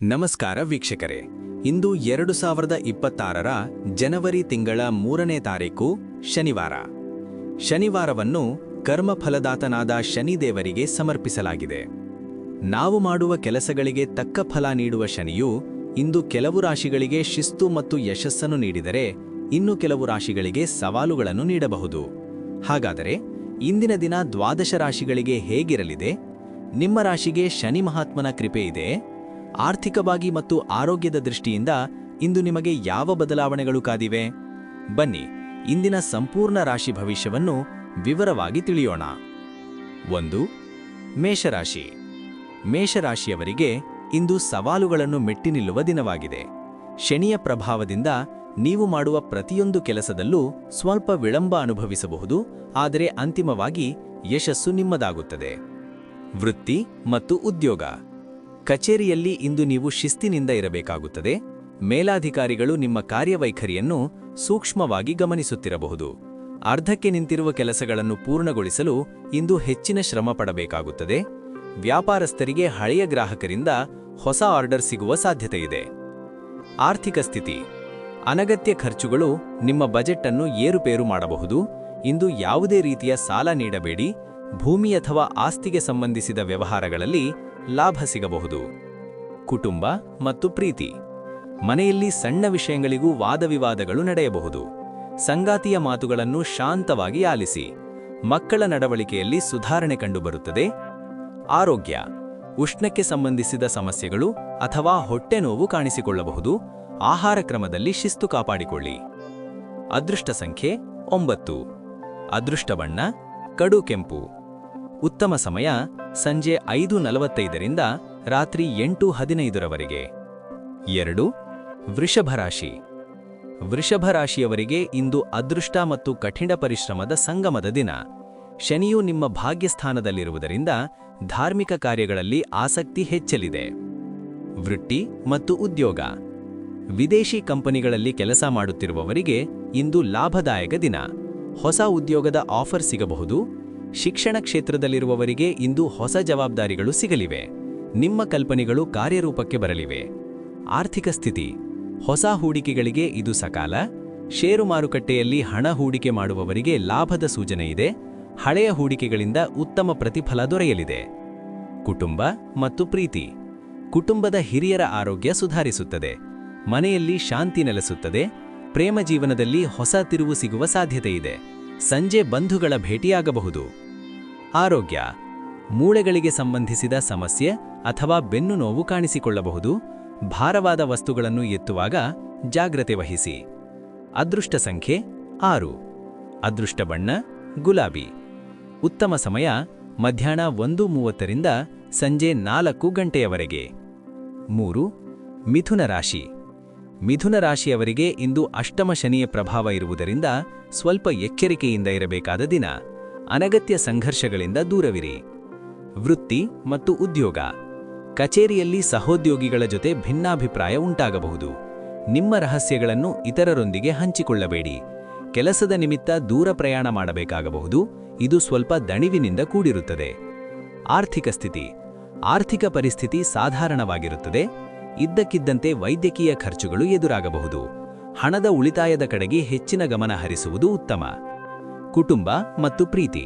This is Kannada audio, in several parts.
ನಮಸ್ಕಾರ ವೀಕ್ಷಕರೇ. ಇಂದು 2026ರ ಜನವರಿ ತಿಂಗಳ 3ನೇ ತಾರೀಕು ಶನಿವಾರ. ಶನಿವಾರವನ್ನು ಕರ್ಮಫಲದಾತನಾದ ಶನಿದೇವರಿಗೆ ಸಮರ್ಪಿಸಲಾಗಿದೆ. ನಾವು ಮಾಡುವ ಕೆಲಸಗಳಿಗೆ ತಕ್ಕ ಫಲ ನೀಡುವ ಶನಿಯು ಇಂದು ಕೆಲವು ರಾಶಿಗಳಿಗೆ ಶಿಸ್ತು ಮತ್ತು ಯಶಸ್ಸನ್ನು ನೀಡಿದರೆ ಇನ್ನು ಕೆಲವು ರಾಶಿಗಳಿಗೆ ಸವಾಲುಗಳನ್ನು ನೀಡಬಹುದು. ಹಾಗಾದರೆ ಇಂದಿನ ದಿನ ದ್ವಾದಶ ರಾಶಿಗಳಿಗೆ ಹೇಗಿರಲಿದೆ? ನಿಮ್ಮ ರಾಶಿಗೆ ಶನಿ ಮಹಾತ್ಮನ ಕೃಪೆ ಇದೆ? ಆರ್ಥಿಕವಾಗಿ ಮತ್ತು ಆರೋಗ್ಯದ ದೃಷ್ಟಿಯಿಂದ ಇಂದು ನಿಮಗೆ ಯಾವ ಬದಲಾವಣೆಗಳು ಕಾದಿವೆ? ಬನ್ನಿ, ಇಂದಿನ ಸಂಪೂರ್ಣ ರಾಶಿ ಭವಿಷ್ಯವನ್ನು ವಿವರವಾಗಿ ತಿಳಿಯೋಣ. 1. ಮೇಷರಾಶಿ. ಮೇಷರಾಶಿಯವರಿಗೆ ಇಂದು ಸವಾಲುಗಳನ್ನು ಮೆಟ್ಟಿ ನಿಲ್ಲುವ ದಿನವಾಗಿದೆ. ಶನಿಯ ಪ್ರಭಾವದಿಂದ ನೀವು ಮಾಡುವ ಪ್ರತಿಯೊಂದು ಕೆಲಸದಲ್ಲೂ ಸ್ವಲ್ಪ ವಿಳಂಬ ಅನುಭವಿಸಬಹುದು, ಆದರೆ ಅಂತಿಮವಾಗಿ ಯಶಸ್ಸು ನಿಮ್ಮದಾಗುತ್ತದೆ. ವೃತ್ತಿ ಮತ್ತು ಉದ್ಯೋಗ. ಕಚೇರಿಯಲ್ಲಿ ಇಂದು ನೀವು ಶಿಸ್ತಿನಿಂದ ಇರಬೇಕಾಗುತ್ತದೆ. ಮೇಲಾಧಿಕಾರಿಗಳು ನಿಮ್ಮ ಕಾರ್ಯವೈಖರಿಯನ್ನು ಸೂಕ್ಷ್ಮವಾಗಿ ಗಮನಿಸುತ್ತಿರಬಹುದು. ಅರ್ಧಕ್ಕೆ ನಿಂತಿರುವ ಕೆಲಸಗಳನ್ನು ಪೂರ್ಣಗೊಳಿಸಲು ಇಂದು ಹೆಚ್ಚಿನ ಶ್ರಮ ಪಡಬೇಕಾಗುತ್ತದೆ. ವ್ಯಾಪಾರಸ್ಥರಿಗೆ ಹಳೆಯ ಗ್ರಾಹಕರಿಂದ ಹೊಸ ಆರ್ಡರ್ ಸಿಗುವ ಸಾಧ್ಯತೆಯಿದೆ. ಆರ್ಥಿಕ ಸ್ಥಿತಿ. ಅನಗತ್ಯ ಖರ್ಚುಗಳು ನಿಮ್ಮ ಬಜೆಟ್ ಅನ್ನು ಏರುಪೇರು ಮಾಡಬಹುದು. ಇಂದು ಯಾವುದೇ ರೀತಿಯ ಸಾಲ ನೀಡಬೇಡಿ. ಭೂಮಿ ಅಥವಾ ಆಸ್ತಿಗೆ ಸಂಬಂಧಿಸಿದ ವ್ಯವಹಾರಗಳಲ್ಲಿ ಲಾಭ ಸಿಗಬಹುದು. ಕುಟುಂಬ ಮತ್ತು ಪ್ರೀತಿ. ಮನೆಯಲ್ಲಿ ಸಣ್ಣ ವಿಷಯಗಳಿಗೂ ವಾದವಿವಾದಗಳು ನಡೆಯಬಹುದು. ಸಂಗಾತಿಯ ಮಾತುಗಳನ್ನು ಶಾಂತವಾಗಿ ಆಲಿಸಿ. ಮಕ್ಕಳ ನಡವಳಿಕೆಯಲ್ಲಿ ಸುಧಾರಣೆ ಕಂಡುಬರುತ್ತದೆ. ಆರೋಗ್ಯ. ಉಷ್ಣಕ್ಕೆ ಸಂಬಂಧಿಸಿದ ಸಮಸ್ಯೆಗಳು ಅಥವಾ ಹೊಟ್ಟೆ ನೋವು ಕಾಣಿಸಿಕೊಳ್ಳಬಹುದು. ಆಹಾರ ಕ್ರಮದಲ್ಲಿ ಶಿಸ್ತು ಕಾಪಾಡಿಕೊಳ್ಳಿ. ಅದೃಷ್ಟ ಸಂಖ್ಯೆ 9. ಅದೃಷ್ಟ ಬಣ್ಣ ಕಡು ಕೆಂಪು. ಉತ್ತಮ ಸಮಯ ಸಂಜೆ 5:45ರಿಂದ ರಾತ್ರಿ 8:15ರವರೆಗೆ. 2. ವೃಷಭ ರಾಶಿ. ವೃಷಭ ರಾಶಿಯವರಿಗೆ ಇಂದು ಅದೃಷ್ಟ ಮತ್ತು ಕಠಿಣ ಪರಿಶ್ರಮದ ಸಂಗಮದ ದಿನ. ಶನಿಯು ನಿಮ್ಮ ಭಾಗ್ಯಸ್ಥಾನದಲ್ಲಿರುವುದರಿಂದ ಧಾರ್ಮಿಕ ಕಾರ್ಯಗಳಲ್ಲಿ ಆಸಕ್ತಿ ಹೆಚ್ಚಲಿದೆ. ವೃತ್ತಿ ಮತ್ತು ಉದ್ಯೋಗ. ವಿದೇಶಿ ಕಂಪನಿಗಳಲ್ಲಿ ಕೆಲಸ ಮಾಡುತ್ತಿರುವವರಿಗೆ ಇಂದು ಲಾಭದಾಯಕ ದಿನ. ಹೊಸ ಉದ್ಯೋಗದ ಆಫರ್ ಸಿಗಬಹುದು. ಶಿಕ್ಷಣ ಕ್ಷೇತ್ರದಲ್ಲಿರುವವರಿಗೆ ಇಂದು ಹೊಸ ಜವಾಬ್ದಾರಿಗಳು ಸಿಗಲಿವೆ. ನಿಮ್ಮ ಕಲ್ಪನೆಗಳು ಕಾರ್ಯರೂಪಕ್ಕೆ ಬರಲಿವೆ. ಆರ್ಥಿಕ ಸ್ಥಿತಿ. ಹೊಸ ಹೂಡಿಕೆಗಳಿಗೆ ಇದು ಸಕಾಲ. ಷೇರು ಮಾರುಕಟ್ಟೆಯಲ್ಲಿ ಹಣ ಹೂಡಿಕೆ ಮಾಡುವವರಿಗೆ ಲಾಭದ ಸೂಚನೆ ಇದೆ. ಹಳೆಯ ಹೂಡಿಕೆಗಳಿಂದ ಉತ್ತಮ ಪ್ರತಿಫಲ ದೊರೆಯಲಿದೆ. ಕುಟುಂಬ ಮತ್ತು ಪ್ರೀತಿ. ಕುಟುಂಬದ ಹಿರಿಯರ ಆರೋಗ್ಯ ಸುಧಾರಿಸುತ್ತದೆ. ಮನೆಯಲ್ಲಿ ಶಾಂತಿ ನೆಲೆಸುತ್ತದೆ. ಪ್ರೇಮ ಜೀವನದಲ್ಲಿ ಹೊಸ ತಿರುವು ಸಿಗುವ ಸಾಧ್ಯತೆಯಿದೆ. ಸಂಜೆ ಬಂಧುಗಳ ಭೇಟಿಯಾಗಬಹುದು. ಆರೋಗ್ಯ. ಮೂಳೆಗಳಿಗೆ ಸಂಬಂಧಿಸಿದ ಸಮಸ್ಯೆ ಅಥವಾ ಬೆನ್ನು ನೋವು ಕಾಣಿಸಿಕೊಳ್ಳಬಹುದು. ಭಾರವಾದ ವಸ್ತುಗಳನ್ನು ಎತ್ತುವಾಗ ಜಾಗ್ರತೆ ವಹಿಸಿ. ಅದೃಷ್ಟ ಸಂಖ್ಯೆ 6. ಅದೃಷ್ಟ ಬಣ್ಣ ಗುಲಾಬಿ. ಉತ್ತಮ ಸಮಯ ಮಧ್ಯಾಹ್ನ 1:30ರಿಂದ ಸಂಜೆ 4 ಗಂಟೆಯವರೆಗೆ. 3. ಮಿಥುನ ರಾಶಿ. ಮಿಥುನ ರಾಶಿಯವರಿಗೆ ಇಂದು ಅಷ್ಟಮ ಶನಿಯ ಪ್ರಭಾವ ಇರುವುದರಿಂದ ಸ್ವಲ್ಪ ಎಚ್ಚರಿಕೆಯಿಂದ ಇರಬೇಕಾದ ದಿನ. ಅನಗತ್ಯ ಸಂಘರ್ಷಗಳಿಂದ ದೂರವಿರಿ. ವೃತ್ತಿ ಮತ್ತು ಉದ್ಯೋಗ. ಕಚೇರಿಯಲ್ಲಿ ಸಹೋದ್ಯೋಗಿಗಳ ಜೊತೆ ಭಿನ್ನಾಭಿಪ್ರಾಯ ಉಂಟಾಗಬಹುದು. ನಿಮ್ಮ ರಹಸ್ಯಗಳನ್ನು ಇತರರೊಂದಿಗೆ ಹಂಚಿಕೊಳ್ಳಬೇಡಿ. ಕೆಲಸದ ನಿಮಿತ್ತ ದೂರ ಪ್ರಯಾಣ ಮಾಡಬೇಕಾಗಬಹುದು. ಇದು ಸ್ವಲ್ಪ ದಣಿವಿನಿಂದ ಕೂಡಿರುತ್ತದೆ. ಆರ್ಥಿಕ ಸ್ಥಿತಿ. ಆರ್ಥಿಕ ಪರಿಸ್ಥಿತಿ ಸಾಧಾರಣವಾಗಿರುತ್ತದೆ. ಇದ್ದಕ್ಕಿದ್ದಂತೆ ವೈದ್ಯಕೀಯ ಖರ್ಚುಗಳು ಎದುರಾಗಬಹುದು. ಹಣದ ಉಳಿತಾಯದ ಕಡೆಗೆ ಹೆಚ್ಚಿನ ಗಮನ ಹರಿಸುವುದು ಉತ್ತಮ. ಕುಟುಂಬ ಮತ್ತು ಪ್ರೀತಿ.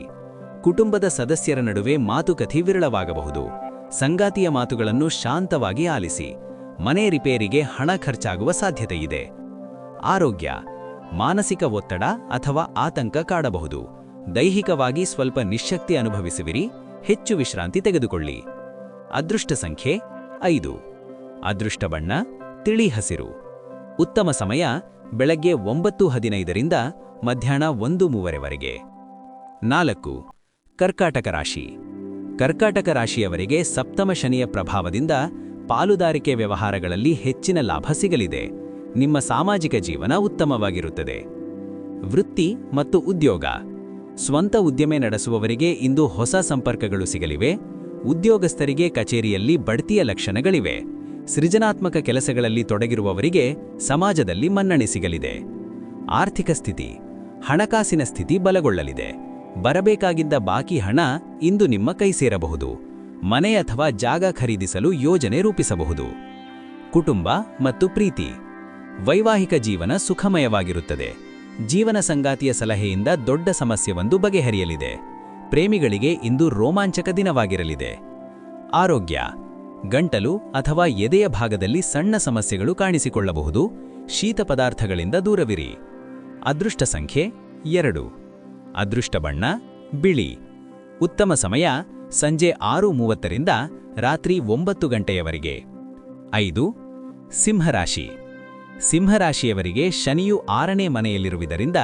ಕುಟುಂಬದ ಸದಸ್ಯರ ನಡುವೆ ಮಾತುಕತೆ ವಿರಳವಾಗಬಹುದು. ಸಂಗಾತಿಯ ಮಾತುಗಳನ್ನು ಶಾಂತವಾಗಿ ಆಲಿಸಿ. ಮನೆ ರಿಪೇರಿಗೆ ಹಣ ಖರ್ಚಾಗುವ ಸಾಧ್ಯತೆಯಿದೆ. ಆರೋಗ್ಯ. ಮಾನಸಿಕ ಒತ್ತಡ ಅಥವಾ ಆತಂಕ ಕಾಡಬಹುದು. ದೈಹಿಕವಾಗಿ ಸ್ವಲ್ಪ ನಿಶ್ಶಕ್ತಿ ಅನುಭವಿಸುವಿರಿ. ಹೆಚ್ಚು ವಿಶ್ರಾಂತಿ ತೆಗೆದುಕೊಳ್ಳಿ. ಅದೃಷ್ಟ ಸಂಖ್ಯೆ 5. ಅದೃಷ್ಟ ಬಣ್ಣ ತಿಳಿ ಹಸಿರು. ಉತ್ತಮ ಸಮಯ ಬೆಳಗ್ಗೆ 9:15ರಿಂದ ಮಧ್ಯಾಹ್ನ 1:03ವರೆಗೆ. 4. ಕರ್ಕಾಟಕ ರಾಶಿ. ಕರ್ಕಾಟಕ ರಾಶಿಯವರಿಗೆ ಸಪ್ತಮ ಶನಿಯ ಪ್ರಭಾವದಿಂದ ಪಾಲುದಾರಿಕೆ ವ್ಯವಹಾರಗಳಲ್ಲಿ ಹೆಚ್ಚಿನ ಲಾಭ ಸಿಗಲಿದೆ. ನಿಮ್ಮ ಸಾಮಾಜಿಕ ಜೀವನ ಉತ್ತಮವಾಗಿರುತ್ತದೆ. ವೃತ್ತಿ ಮತ್ತು ಉದ್ಯೋಗ. ಸ್ವಂತ ಉದ್ಯಮ ನಡೆಸುವವರಿಗೆ ಇಂದು ಹೊಸ ಸಂಪರ್ಕಗಳು ಸಿಗಲಿವೆ. ಉದ್ಯೋಗಸ್ಥರಿಗೆ ಕಚೇರಿಯಲ್ಲಿ ಬಡ್ತಿಯ ಲಕ್ಷಣಗಳಿವೆ. ಸೃಜನಾತ್ಮಕ ಕೆಲಸಗಳಲ್ಲಿ ತೊಡಗಿರುವವರಿಗೆ ಸಮಾಜದಲ್ಲಿ ಮನ್ನಣೆ ಸಿಗಲಿದೆ. ಆರ್ಥಿಕ ಸ್ಥಿತಿ. ಹಣಕಾಸಿನ ಸ್ಥಿತಿ ಬಲಗೊಳ್ಳಲಿದೆ. ಬರಬೇಕಾಗಿದ್ದ ಬಾಕಿ ಹಣ ಇಂದು ನಿಮ್ಮ ಕೈ ಸೇರಬಹುದು. ಮನೆ ಅಥವಾ ಜಾಗ ಖರೀದಿಸಲು ಯೋಜನೆ ರೂಪಿಸಬಹುದು. ಕುಟುಂಬ ಮತ್ತು ಪ್ರೀತಿ. ವೈವಾಹಿಕ ಜೀವನ ಸುಖಮಯವಾಗಿರುತ್ತದೆ. ಜೀವನ ಸಂಗಾತಿಯ ಸಲಹೆಯಿಂದ ದೊಡ್ಡ ಸಮಸ್ಯೆಯೊಂದು ಬಗೆಹರಿಯಲಿದೆ. ಪ್ರೇಮಿಗಳಿಗೆ ಇಂದು ರೋಮಾಂಚಕ ದಿನವಾಗಿರಲಿದೆ. ಆರೋಗ್ಯ. ಗಂಟಲು ಅಥವಾ ಎದೆಯ ಭಾಗದಲ್ಲಿ ಸಣ್ಣ ಸಮಸ್ಯೆಗಳು ಕಾಣಿಸಿಕೊಳ್ಳಬಹುದು. ಶೀತ ಪದಾರ್ಥಗಳಿಂದ ದೂರವಿರಿ. ಅದೃಷ್ಟ ಸಂಖ್ಯೆ 2. ಅದೃಷ್ಟ ಬಣ್ಣ ಬಿಳಿ. ಉತ್ತಮ ಸಮಯ ಸಂಜೆ 6:30ರಿಂದ ರಾತ್ರಿ 9 ಗಂಟೆಯವರೆಗೆ. 5. ಸಿಂಹರಾಶಿ. ಸಿಂಹರಾಶಿಯವರಿಗೆ ಶನಿಯು 6ನೇ ಮನೆಯಲ್ಲಿರುವುದರಿಂದ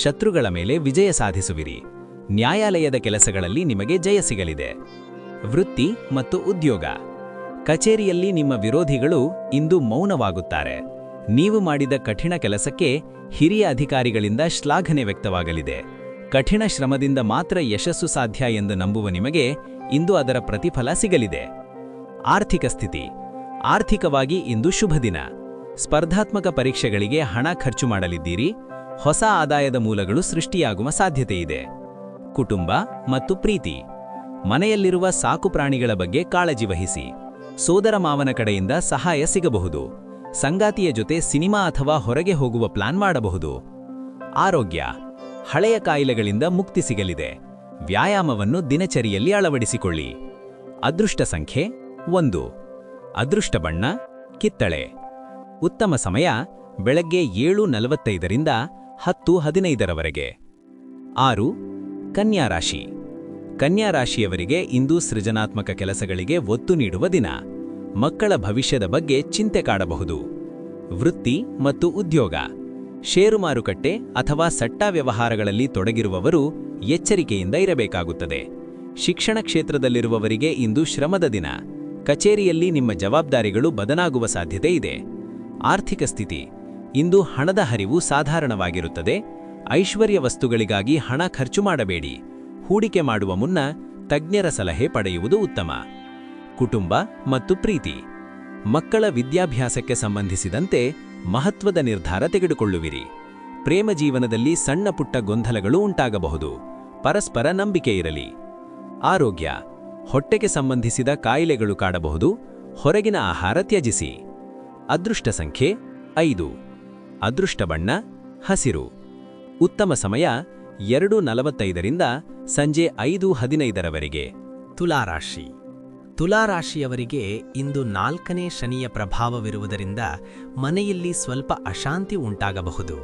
ಶತ್ರುಗಳ ಮೇಲೆ ವಿಜಯ ಸಾಧಿಸುವಿರಿ. ನ್ಯಾಯಾಲಯದ ಕೆಲಸಗಳಲ್ಲಿ ನಿಮಗೆ ಜಯ ಸಿಗಲಿದೆ. ವೃತ್ತಿ ಮತ್ತು ಉದ್ಯೋಗ. ಕಚೇರಿಯಲ್ಲಿ ನಿಮ್ಮ ವಿರೋಧಿಗಳು ಇಂದು ಮೌನವಾಗುತ್ತಾರೆ. ನೀವು ಮಾಡಿದ ಕಠಿಣ ಕೆಲಸಕ್ಕೆ ಹಿರಿಯ ಅಧಿಕಾರಿಗಳಿಂದ ಶ್ಲಾಘನೆ ವ್ಯಕ್ತವಾಗಲಿದೆ. ಕಠಿಣ ಶ್ರಮದಿಂದ ಮಾತ್ರ ಯಶಸ್ಸು ಸಾಧ್ಯ ಎಂದು ನಂಬುವ ನಿಮಗೆ ಇಂದು ಅದರ ಪ್ರತಿಫಲ ಸಿಗಲಿದೆ. ಆರ್ಥಿಕ ಸ್ಥಿತಿ. ಆರ್ಥಿಕವಾಗಿ ಇಂದು ಶುಭ ದಿನ. ಸ್ಪರ್ಧಾತ್ಮಕ ಪರೀಕ್ಷೆಗಳಿಗೆ ಹಣ ಖರ್ಚು ಮಾಡಲಿದ್ದೀರಿ. ಹೊಸ ಆದಾಯದ ಮೂಲಗಳು ಸೃಷ್ಟಿಯಾಗುವ ಸಾಧ್ಯತೆಯಿದೆ. ಕುಟುಂಬ ಮತ್ತು ಪ್ರೀತಿ. ಮನೆಯಲ್ಲಿರುವ ಸಾಕುಪ್ರಾಣಿಗಳ ಬಗ್ಗೆ ಕಾಳಜಿ ವಹಿಸಿ. ಸೋದರ ಮಾವನ ಕಡೆಯಿಂದ ಸಹಾಯ ಸಿಗಬಹುದು. ಸಂಗಾತಿಯ ಜೊತೆ ಸಿನಿಮಾ ಅಥವಾ ಹೊರಗೆ ಹೋಗುವ ಪ್ಲಾನ್ ಮಾಡಬಹುದು. ಆರೋಗ್ಯ. ಹಳೆಯ ಕಾಯಿಲೆಗಳಿಂದ ಮುಕ್ತಿ ಸಿಗಲಿದೆ. ವ್ಯಾಯಾಮವನ್ನು ದಿನಚರಿಯಲ್ಲಿ ಅಳವಡಿಸಿಕೊಳ್ಳಿ. ಅದೃಷ್ಟ ಸಂಖ್ಯೆ 1. ಅದೃಷ್ಟ ಬಣ್ಣ ಕಿತ್ತಳೆ. ಉತ್ತಮ ಸಮಯ ಬೆಳಗ್ಗೆ 7:45ರಿಂದ 10:15ರವರೆಗೆ. 6. ಕನ್ಯಾ ರಾಶಿ. ಕನ್ಯಾ ರಾಶಿಯವರಿಗೆ ಇಂದು ಸೃಜನಾತ್ಮಕ ಕೆಲಸಗಳಿಗೆ ಒತ್ತು ನೀಡುವ ದಿನ. ಮಕ್ಕಳ ಭವಿಷ್ಯದ ಬಗ್ಗೆ ಚಿಂತೆ ಕಾಡಬಹುದು. ವೃತ್ತಿ ಮತ್ತು ಉದ್ಯೋಗ. ಷೇರು ಮಾರುಕಟ್ಟೆ ಅಥವಾ ಸಟ್ಟಾ ವ್ಯವಹಾರಗಳಲ್ಲಿ ತೊಡಗಿರುವವರು ಎಚ್ಚರಿಕೆಯಿಂದ ಇರಬೇಕಾಗುತ್ತದೆ. ಶಿಕ್ಷಣ ಕ್ಷೇತ್ರದಲ್ಲಿರುವವರಿಗೆ ಇಂದು ಶ್ರಮದ ದಿನ. ಕಚೇರಿಯಲ್ಲಿ ನಿಮ್ಮ ಜವಾಬ್ದಾರಿಗಳು ಬದಲಾಗುವ ಸಾಧ್ಯತೆ ಇದೆ. ಆರ್ಥಿಕ ಸ್ಥಿತಿ. ಇಂದು ಹಣದ ಹರಿವು ಸಾಧಾರಣವಾಗಿರುತ್ತದೆ. ಐಶ್ವರ್ಯ ವಸ್ತುಗಳಿಗಾಗಿ ಹಣ ಖರ್ಚು ಮಾಡಬೇಡಿ. ಹೂಡಿಕೆ ಮಾಡುವ ಮುನ್ನ ತಜ್ಞರ ಸಲಹೆ ಪಡೆಯುವುದು ಉತ್ತಮ. ಕುಟುಂಬ ಮತ್ತು ಪ್ರೀತಿ. ಮಕ್ಕಳ ವಿದ್ಯಾಭ್ಯಾಸಕ್ಕೆ ಸಂಬಂಧಿಸಿದಂತೆ ಮಹತ್ವದ ನಿರ್ಧಾರ ತೆಗೆದುಕೊಳ್ಳುವಿರಿ. ಪ್ರೇಮ ಜೀವನದಲ್ಲಿ ಸಣ್ಣ ಪುಟ್ಟ ಗೊಂದಲಗಳು ಉಂಟಾಗಬಹುದು. ಪರಸ್ಪರ ನಂಬಿಕೆ ಇರಲಿ. ಆರೋಗ್ಯ. ಹೊಟ್ಟೆಗೆ ಸಂಬಂಧಿಸಿದ ಕಾಯಿಲೆಗಳು ಕಾಡಬಹುದು. ಹೊರಗಿನ ಆಹಾರ ತ್ಯಜಿಸಿ. ಅದೃಷ್ಟ ಸಂಖ್ಯೆ 5. ಅದೃಷ್ಟ ಬಣ್ಣ ಹಸಿರು. ಉತ್ತಮ ಸಮಯ 2:45ರಿಂದ ಸಂಜೆ 5:15ರವರೆಗೆ. ತುಲಾರಾಶಿ. ತುಲಾರಾಶಿಯವರಿಗೆ ಇಂದು 4ನೇ ಶನಿಯ ಪ್ರಭಾವವಿರುವುದರಿಂದ ಮನೆಯಲ್ಲಿ ಸ್ವಲ್ಪ ಅಶಾಂತಿ ಉಂಟಾಗಬಹುದು.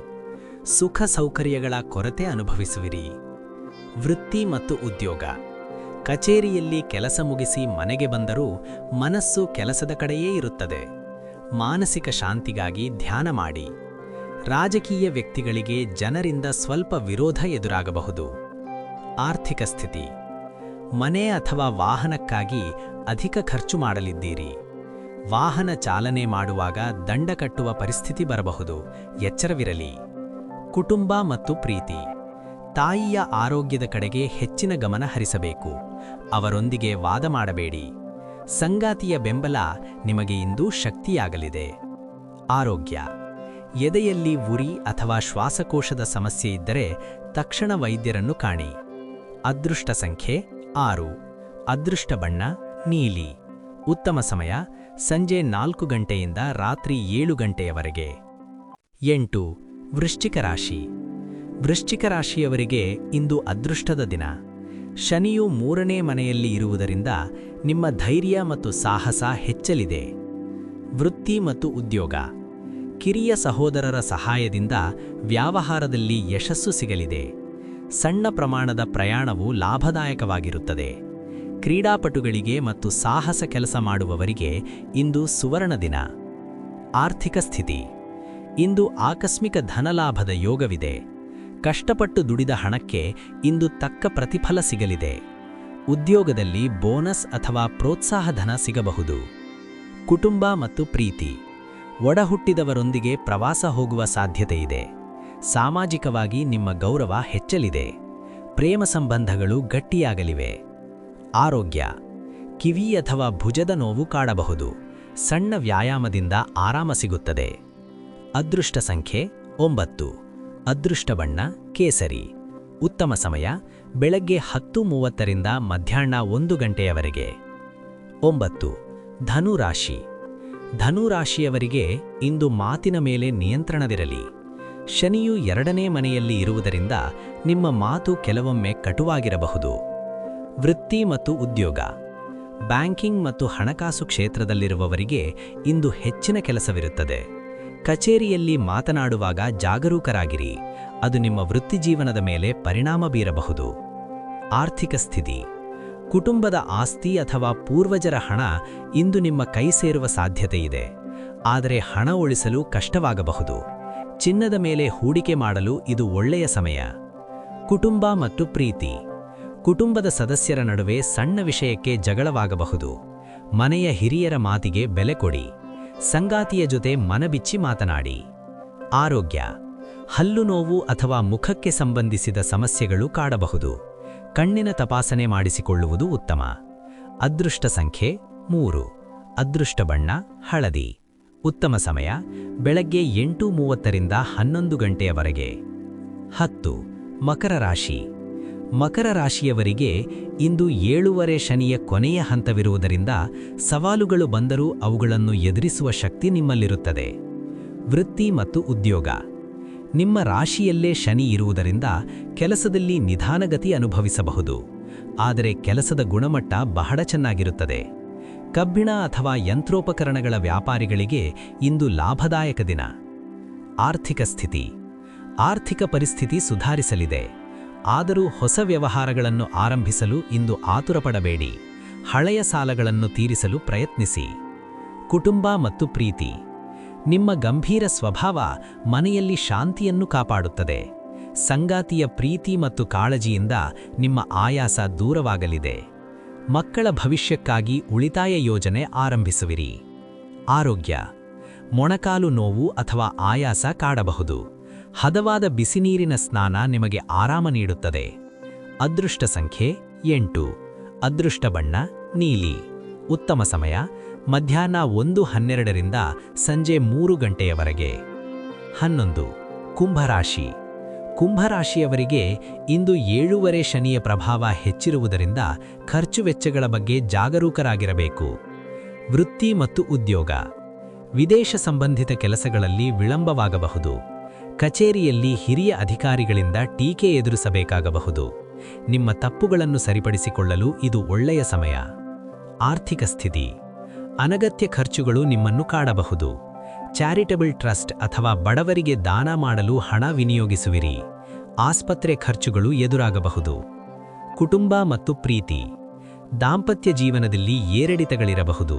ಸುಖ ಸೌಕರ್ಯಗಳ ಕೊರತೆ ಅನುಭವಿಸುವಿರಿ. ವೃತ್ತಿ ಮತ್ತು ಉದ್ಯೋಗ. ಕಚೇರಿಯಲ್ಲಿ ಕೆಲಸ ಮುಗಿಸಿ ಮನೆಗೆ ಬಂದರೂ ಮನಸ್ಸು ಕೆಲಸದ ಕಡೆಯೇ ಇರುತ್ತದೆ. ಮಾನಸಿಕ ಶಾಂತಿಗಾಗಿ ಧ್ಯಾನ ಮಾಡಿ. ರಾಜಕೀಯ ವ್ಯಕ್ತಿಗಳಿಗೆ ಜನರಿಂದ ಸ್ವಲ್ಪ ವಿರೋಧ ಎದುರಾಗಬಹುದು. ಆರ್ಥಿಕ ಸ್ಥಿತಿ. ಮನೆ ಅಥವಾ ವಾಹನಕ್ಕಾಗಿ ಅಧಿಕ ಖರ್ಚು ಮಾಡಲಿದ್ದೀರಿ. ವಾಹನ ಚಾಲನೆ ಮಾಡುವಾಗ ದಂಡ ಕಟ್ಟುವ ಪರಿಸ್ಥಿತಿ ಬರಬಹುದು. ಎಚ್ಚರವಿರಲಿ. ಕುಟುಂಬ ಮತ್ತು ಪ್ರೀತಿ. ತಾಯಿಯ ಆರೋಗ್ಯದ ಕಡೆಗೆ ಹೆಚ್ಚಿನ ಗಮನ ಹರಿಸಬೇಕು. ಅವರೊಂದಿಗೆ ವಾದ ಮಾಡಬೇಡಿ. ಸಂಗಾತಿಯ ಬೆಂಬಲ ನಿಮಗೆ ಇಂದು ಶಕ್ತಿಯಾಗಲಿದೆ. ಆರೋಗ್ಯ. ಎದೆಯಲ್ಲಿ ಉರಿ ಅಥವಾ ಶ್ವಾಸಕೋಶದ ಸಮಸ್ಯೆ ಇದ್ದರೆ ತಕ್ಷಣ ವೈದ್ಯರನ್ನು ಕಾಣಿ. ಅದೃಷ್ಟ ಸಂಖ್ಯೆ 6. ಅದೃಷ್ಟ ಬಣ್ಣ ನೀಲಿ. ಉತ್ತಮ ಸಮಯ ಸಂಜೆ 4 ಗಂಟೆಯಿಂದ ರಾತ್ರಿ 7 ಗಂಟೆಯವರೆಗೆ. 8. ವೃಶ್ಚಿಕ ರಾಶಿ. ವೃಶ್ಚಿಕ ರಾಶಿಯವರಿಗೆ ಇಂದು ಅದೃಷ್ಟದ ದಿನ. ಶನಿಯು 3ನೇ ಮನೆಯಲ್ಲಿ ಇರುವುದರಿಂದ ನಿಮ್ಮ ಧೈರ್ಯ ಮತ್ತು ಸಾಹಸ ಹೆಚ್ಚಲಿದೆ. ವೃತ್ತಿ ಮತ್ತು ಉದ್ಯೋಗ. ಕಿರಿಯ ಸಹೋದರರ ಸಹಾಯದಿಂದ ವ್ಯವಹಾರದಲ್ಲಿ ಯಶಸ್ಸು ಸಿಗಲಿದೆ. ಸಣ್ಣ ಪ್ರಮಾಣದ ಪ್ರಯಾಣವು ಲಾಭದಾಯಕವಾಗಿರುತ್ತದೆ. ಕ್ರೀಡಾಪಟುಗಳಿಗೆ ಮತ್ತು ಸಾಹಸ ಕೆಲಸ ಮಾಡುವವರಿಗೆ ಇಂದು ಸುವರ್ಣ ದಿನ. ಆರ್ಥಿಕ ಸ್ಥಿತಿ. ಇಂದು ಆಕಸ್ಮಿಕ ಧನಲಾಭದ ಯೋಗವಿದೆ. ಕಷ್ಟಪಟ್ಟು ದುಡಿದ ಹಣಕ್ಕೆ ಇಂದು ತಕ್ಕ ಪ್ರತಿಫಲ ಸಿಗಲಿದೆ. ಉದ್ಯೋಗದಲ್ಲಿ ಬೋನಸ್ ಅಥವಾ ಪ್ರೋತ್ಸಾಹ ಧನ ಸಿಗಬಹುದು. ಕುಟುಂಬ ಮತ್ತು ಪ್ರೀತಿ. ಒಡಹುಟ್ಟಿದವರೊಂದಿಗೆ ಪ್ರವಾಸ ಹೋಗುವ ಸಾಧ್ಯತೆಯಿದೆ. ಸಾಮಾಜಿಕವಾಗಿ ನಿಮ್ಮ ಗೌರವ ಹೆಚ್ಚಲಿದೆ. ಪ್ರೇಮ ಸಂಬಂಧಗಳು ಗಟ್ಟಿಯಾಗಲಿವೆ. ಆರೋಗ್ಯ. ಕಿವಿ ಅಥವಾ ಭುಜದ ನೋವು ಕಾಡಬಹುದು. ಸಣ್ಣ ವ್ಯಾಯಾಮದಿಂದ ಆರಾಮ ಸಿಗುತ್ತದೆ. ಅದೃಷ್ಟ ಸಂಖ್ಯೆ 9. ಅದೃಷ್ಟ ಬಣ್ಣ ಕೇಸರಿ. ಉತ್ತಮ ಸಮಯ ಬೆಳಗ್ಗೆ 10:30ರಿಂದ ಮಧ್ಯಾಹ್ನ 1 ಗಂಟೆಯವರೆಗೆ. 9. ಧನು ರಾಶಿ. ಧನು ರಾಶಿಯವರಿಗೆ ಇಂದು ಮಾತಿನ ಮೇಲೆ ನಿಯಂತ್ರಣವಿರಲಿ. ಶನಿಯು 2ನೇ ಮನೆಯಲ್ಲಿ ಇರುವುದರಿಂದ ನಿಮ್ಮ ಮಾತು ಕೆಲವೊಮ್ಮೆ ಕಟುವಾಗಿರಬಹುದು. ವೃತ್ತಿ ಮತ್ತು ಉದ್ಯೋಗ. ಬ್ಯಾಂಕಿಂಗ್ ಮತ್ತು ಹಣಕಾಸು ಕ್ಷೇತ್ರದಲ್ಲಿರುವವರಿಗೆ ಇಂದು ಹೆಚ್ಚಿನ ಕೆಲಸವಿರುತ್ತದೆ. ಕಚೇರಿಯಲ್ಲಿ ಮಾತನಾಡುವಾಗ ಜಾಗರೂಕರಾಗಿರಿ, ಅದು ನಿಮ್ಮ ವೃತ್ತಿಜೀವನದ ಮೇಲೆ ಪರಿಣಾಮ ಬೀರಬಹುದು. ಆರ್ಥಿಕ ಸ್ಥಿತಿ. ಕುಟುಂಬದ ಆಸ್ತಿ ಅಥವಾ ಪೂರ್ವಜರ ಹಣ ಇಂದು ನಿಮ್ಮ ಕೈ ಸೇರುವ ಸಾಧ್ಯತೆಯಿದೆ, ಆದರೆ ಹಣ ಉಳಿಸಲು ಕಷ್ಟವಾಗಬಹುದು. ಚಿನ್ನದ ಮೇಲೆ ಹೂಡಿಕೆ ಮಾಡಲು ಇದು ಒಳ್ಳೆಯ ಸಮಯ. ಕುಟುಂಬ ಮತ್ತು ಪ್ರೀತಿ. ಕುಟುಂಬದ ಸದಸ್ಯರ ನಡುವೆ ಸಣ್ಣ ವಿಷಯಕ್ಕೆ ಜಗಳವಾಗಬಹುದು. ಮನೆಯ ಹಿರಿಯರ ಮಾತಿಗೆ ಬೆಲೆ ಕೊಡಿ. ಸಂಗಾತಿಯ ಜೊತೆ ಮನಬಿಚ್ಚಿ ಮಾತನಾಡಿ. ಆರೋಗ್ಯ. ಹಲ್ಲು ನೋವು ಅಥವಾ ಮುಖಕ್ಕೆ ಸಂಬಂಧಿಸಿದ ಸಮಸ್ಯೆಗಳು ಕಾಡಬಹುದು. ಕಣ್ಣಿನ ತಪಾಸಣೆ ಮಾಡಿಸಿಕೊಳ್ಳುವುದು ಉತ್ತಮ. ಅದೃಷ್ಟ ಸಂಖ್ಯೆ 3. ಅದೃಷ್ಟ ಬಣ್ಣ ಹಳದಿ. ಉತ್ತಮ ಸಮಯ ಬೆಳಗ್ಗೆ 8:30 ರಿಂದ 11 ಗಂಟೆಯವರೆಗೆ. 10. ಮಕರ ರಾಶಿ. ಮಕರ ರಾಶಿಯವರಿಗೆ ಇಂದು 7ನೇ ಶನಿಯ ಕೊನೆಯ ಹಂತವಿರುವುದರಿಂದ ಸವಾಲುಗಳು ಬಂದರೂ ಅವುಗಳನ್ನು ಎದುರಿಸುವ ಶಕ್ತಿ ನಿಮ್ಮಲ್ಲಿರುತ್ತದೆ. ವೃತ್ತಿ ಮತ್ತು ಉದ್ಯೋಗ. ನಿಮ್ಮ ರಾಶಿಯಲ್ಲೇ ಶನಿ ಇರುವುದರಿಂದ ಕೆಲಸದಲ್ಲಿ ನಿಧಾನಗತಿ ಅನುಭವಿಸಬಹುದು, ಆದರೆ ಕೆಲಸದ ಗುಣಮಟ್ಟ ಬಹಳ ಚೆನ್ನಾಗಿರುತ್ತದೆ. ಕಬ್ಬಿಣ ಅಥವಾ ಯಂತ್ರೋಪಕರಣಗಳ ವ್ಯಾಪಾರಿಗಳಿಗೆ ಇಂದು ಲಾಭದಾಯಕ ದಿನ. ಆರ್ಥಿಕ ಸ್ಥಿತಿ. ಆರ್ಥಿಕ ಪರಿಸ್ಥಿತಿ ಸುಧಾರಿಸಲಿದೆ, ಆದರೂ ಹೊಸ ವ್ಯವಹಾರಗಳನ್ನು ಆರಂಭಿಸಲು ಇಂದು ಆತುರಪಡಬೇಡಿ. ಹಳೆಯ ಸಾಲಗಳನ್ನು ತೀರಿಸಲು ಪ್ರಯತ್ನಿಸಿ. ಕುಟುಂಬ ಮತ್ತು ಪ್ರೀತಿ. ನಿಮ್ಮ ಗಂಭೀರ ಸ್ವಭಾವ ಮನೆಯಲ್ಲಿ ಶಾಂತಿಯನ್ನು ಕಾಪಾಡುತ್ತದೆ. ಸಂಗಾತಿಯ ಪ್ರೀತಿ ಮತ್ತು ಕಾಳಜಿಯಿಂದ ನಿಮ್ಮ ಆಯಾಸ ದೂರವಾಗಲಿದೆ. ಮಕ್ಕಳ ಭವಿಷ್ಯಕ್ಕಾಗಿ ಉಳಿತಾಯ ಯೋಜನೆ ಆರಂಭಿಸುವಿರಿ. ಆರೋಗ್ಯ. ಮೊಣಕಾಲು ನೋವು ಅಥವಾ ಆಯಾಸ ಕಾಡಬಹುದು. ಹದವಾದ ಬಿಸಿನೀರಿನ ಸ್ನಾನ ನಿಮಗೆ ಆರಾಮ ನೀಡುತ್ತದೆ. ಅದೃಷ್ಟ ಸಂಖ್ಯೆ 8. ಅದೃಷ್ಟ ಬಣ್ಣ ನೀಲಿ. ಉತ್ತಮ ಸಮಯ ಮಧ್ಯಾಹ್ನ 1:12 ರಿಂದ ಸಂಜೆ 3 ಗಂಟೆಯವರೆಗೆ. 11. ಕುಂಭರಾಶಿ. ಕುಂಭರಾಶಿಯವರಿಗೆ ಇಂದು 7ನೇ ಶನಿಯ ಪ್ರಭಾವ ಹೆಚ್ಚಿರುವುದರಿಂದ ಖರ್ಚು ವೆಚ್ಚಗಳ ಬಗ್ಗೆ ಜಾಗರೂಕರಾಗಿರಬೇಕು. ವೃತ್ತಿ ಮತ್ತು ಉದ್ಯೋಗ. ವಿದೇಶ ಸಂಬಂಧಿತ ಕೆಲಸಗಳಲ್ಲಿ ವಿಳಂಬವಾಗಬಹುದು. ಕಚೇರಿಯಲ್ಲಿ ಹಿರಿಯ ಅಧಿಕಾರಿಗಳಿಂದ ಟೀಕೆ ಎದುರಿಸಬೇಕಾಗಬಹುದು. ನಿಮ್ಮ ತಪ್ಪುಗಳನ್ನು ಸರಿಪಡಿಸಿಕೊಳ್ಳಲು ಇದು ಒಳ್ಳೆಯ ಸಮಯ. ಆರ್ಥಿಕ ಸ್ಥಿತಿ. ಅನಗತ್ಯ ಖರ್ಚುಗಳು ನಿಮ್ಮನ್ನು ಕಾಡಬಹುದು. ಚಾರಿಟಬಲ್ ಟ್ರಸ್ಟ್ ಅಥವಾ ಬಡವರಿಗೆ ದಾನ ಮಾಡಲು ಹಣ ವಿನಿಯೋಗಿಸುವಿರಿ. ಆಸ್ಪತ್ರೆ ಖರ್ಚುಗಳು ಎದುರಾಗಬಹುದು. ಕುಟುಂಬ ಮತ್ತು ಪ್ರೀತಿ. ದಾಂಪತ್ಯ ಜೀವನದಲ್ಲಿ ಏರಿಳಿತಗಳಿರಬಹುದು.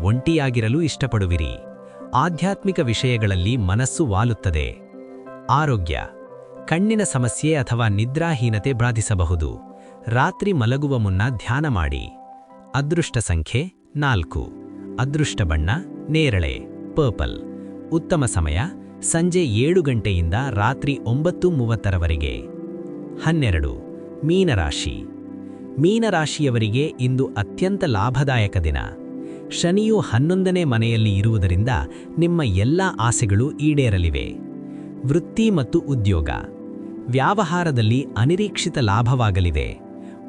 ಒಂಟಿಯಾಗಿರಲು ಇಷ್ಟಪಡುವಿರಿ. ಆಧ್ಯಾತ್ಮಿಕ ವಿಷಯಗಳಲ್ಲಿ ಮನಸ್ಸು ವಾಲುತ್ತದೆ. ಆರೋಗ್ಯ. ಕಣ್ಣಿನ ಸಮಸ್ಯೆ ಅಥವಾ ನಿದ್ರಾಹೀನತೆ ಬಾಧಿಸಬಹುದು. ರಾತ್ರಿ ಮಲಗುವ ಮುನ್ನ ಧ್ಯಾನ ಮಾಡಿ. ಅದೃಷ್ಟ ಸಂಖ್ಯೆ 4. ಅದೃಷ್ಟ ಬಣ್ಣ ನೇರಳೆ ಪರ್ಪಲ್. ಉತ್ತಮ ಸಮಯ ಸಂಜೆ 7 ಗಂಟೆಯಿಂದ ರಾತ್ರಿ 9:30 12. ಮೀನರಾಶಿ. ಮೀನರಾಶಿಯವರಿಗೆ ಇಂದು ಅತ್ಯಂತ ಲಾಭದಾಯಕ ದಿನ. ಶನಿಯು 11ನೇ ಮನೆಯಲ್ಲಿ ಇರುವುದರಿಂದ ನಿಮ್ಮ ಎಲ್ಲ ಆಸೆಗಳು ಈಡೇರಲಿವೆ. ವೃತ್ತಿ ಮತ್ತು ಉದ್ಯೋಗ. ವ್ಯವಹಾರದಲ್ಲಿ ಅನಿರೀಕ್ಷಿತ ಲಾಭವಾಗಲಿದೆ.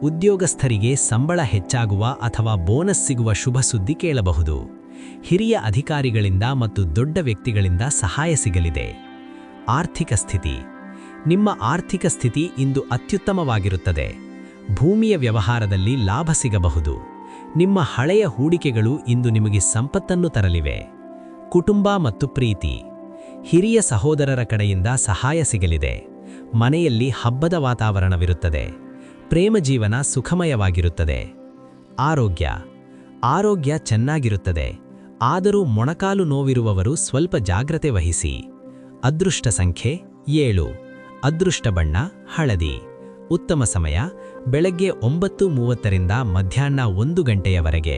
ಉದ್ಯೋಗಸ್ಥರಿಗೆ ಸಂಬಳ ಹೆಚ್ಚಾಗುವ ಅಥವಾ ಬೋನಸ್ ಸಿಗುವ ಶುಭ ಸುದ್ದಿ ಕೇಳಬಹುದು. ಹಿರಿಯ ಅಧಿಕಾರಿಗಳಿಂದ ಮತ್ತು ದೊಡ್ಡ ವ್ಯಕ್ತಿಗಳಿಂದ ಸಹಾಯ ಸಿಗಲಿದೆ. ಆರ್ಥಿಕ ಸ್ಥಿತಿ. ನಿಮ್ಮ ಆರ್ಥಿಕ ಸ್ಥಿತಿ ಇಂದು ಅತ್ಯುತ್ತಮವಾಗಿರುತ್ತದೆ. ಭೂಮಿಯ ವ್ಯವಹಾರದಲ್ಲಿ ಲಾಭ ಸಿಗಬಹುದು. ನಿಮ್ಮ ಹಳೆಯ ಹೂಡಿಕೆಗಳು ಇಂದು ನಿಮಗೆ ಸಂಪತ್ತನ್ನು ತರಲಿವೆ. ಕುಟುಂಬ ಮತ್ತು ಪ್ರೀತಿ. ಹಿರಿಯ ಸಹೋದರರ ಕಡೆಯಿಂದ ಸಹಾಯ ಸಿಗಲಿದೆ. ಮನೆಯಲ್ಲಿ ಹಬ್ಬದ ವಾತಾವರಣವಿರುತ್ತದೆ. ಪ್ರೇಮ ಜೀವನ ಸುಖಮಯವಾಗಿರುತ್ತದೆ. ಆರೋಗ್ಯ. ಆರೋಗ್ಯ ಚೆನ್ನಾಗಿರುತ್ತದೆ, ಆದರೂ ಮೊಣಕಾಲು ನೋವಿರುವವರು ಸ್ವಲ್ಪ ಜಾಗ್ರತೆ ವಹಿಸಿ. ಅದೃಷ್ಟ ಸಂಖ್ಯೆ 7. ಅದೃಷ್ಟ ಬಣ್ಣ ಹಳದಿ. ಉತ್ತಮ ಸಮಯ ಬೆಳಗ್ಗೆ 9:30 ರಿಂದ ಮಧ್ಯಾಹ್ನ 1 ಗಂಟೆಯವರೆಗೆ.